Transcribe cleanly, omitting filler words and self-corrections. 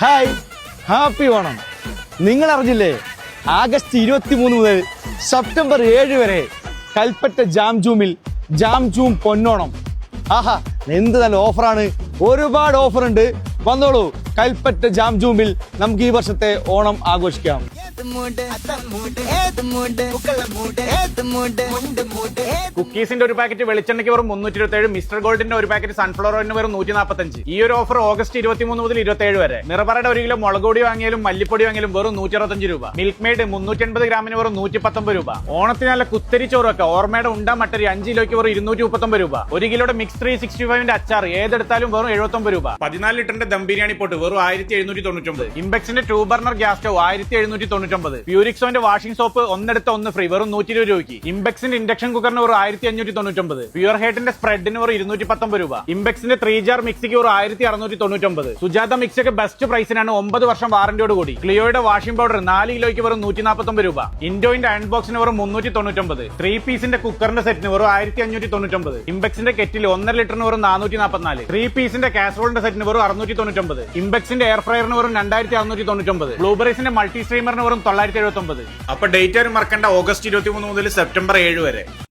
Hi, happy Onam. നിങ്ങൾ അറിഞ്ഞില്ലേ, August 23 മുതൽ സെപ്റ്റംബർ 7 വരെ കൽപ്പറ്റ ജാം ജൂമിൽ ജാം ജൂം പൊന്നോണം. ആഹാ, എന്ത് നല്ല ഓഫറാണ്! ഒരുപാട് ഓഫർ ഉണ്ട്. വന്നോളൂ, കൽപ്പറ്റ ജാം ജൂമിൽ നമുക്ക് ഈ വർഷത്തെ ഓണം ആഘോഷിക്കാം. കുക്കീസിന്റെ ഒരു പാക്കറ്റ് വെളിച്ചെണ്ണയ്ക്ക് വെറും 327, മിസ്റ്റർ ഗോൾഡിന്റെ ഒരു പാക്കറ്റ് സൺഫ്ലവർ ഓയിലിന് വെറും 145. ഈ ഒരു ഓഫർ ഓഗസ്റ്റ് 23 മുതൽ 27 വരെ. നിറപറയുടെ 1 കിലോ മുളക് പൊടി വാങ്ങിയാലും മല്ലിപ്പൊടി വാങ്ങിയാലും വെറും 165 രൂപ. മിൽക്ക് മെയ്ഡ് 380 ഗ്രാമിന് വെറും 119 രൂപ. ഓണത്തിന് നല്ല കുത്തരി ചോറൊക്കെ ഓർമ്മയുടെ ഉണ്ടാ മട്ടരി 5 കിലോയ്ക്ക് വെറും 239 രൂപ. 1 കിലോയുടെ മിക്സ് 365ന്റെ അച്ചാർ ഏതെടുത്താലും വെറും 79 രൂപ. 14 ലിറ്ററിന്റെ ദം ബിരിയാണി പോട്ട് വെറും 1799. ഇംബെക്സിന്റെ 2 ബർണർ ഗ്യാസ് സ്റ്റവ് 1799. പ്യൂരിക്സോന്റെ വാഷിംഗ് സോപ്പ് ഒന്നെടുത്ത ഒന്ന് ഫ്രീ വെറും 120 രൂപയ്ക്ക്. ഇംബെക്സിന്റെ ഇൻഡക്ഷൻ കുക്കറിന് വെറും 1599. പ്യൂർ ഹേറ്റിന്റെ സ്പ്രെഡിന് വെറും 219 രൂപ. ഇംബെക്സിന്റെ 3 ജാർ മിക്സിക്ക് വെറും 1699. സുജാത മിക്സി ഒക്കെ ബെസ്റ്റ് പ്രൈസിനാണ് 9 വർഷം വാറന്റിയോട് കൂടി. ക്ലിയോയുടെ വാഷിംഗ് പൗഡർ 4 കിലോയ്ക്ക് വെറും 149 രൂപ. ഇൻഡോയിന്റെ അയൺ ബോക്സിന് വെറും 399. 3 പീസിന്റെ കുക്കറിന്റെ സെറ്റിന് വെറും 1599. ഇംബെക്സിന്റെ കെറ്റിൽ 1.5 ലിറ്ററിന് വെറും 444. 3 പീസിന്റെ കാസറോളിന്റെ സെറ്റിന് വെറും 699. ഇംബെക്സിന്റെ എയർ ഫ്രയറിന് വെറും 2699. ബ്ലൂബെറീസിന്റെ മൾട്ടി സ്ട്രീമറിന് വെറും 979. അപ്പൊ ഡേറ്റ് ആരും മറക്കണ്ട, ഓഗസ്റ്റ് 23 മുതൽ സെപ്റ്റംബർ 7 വരെ.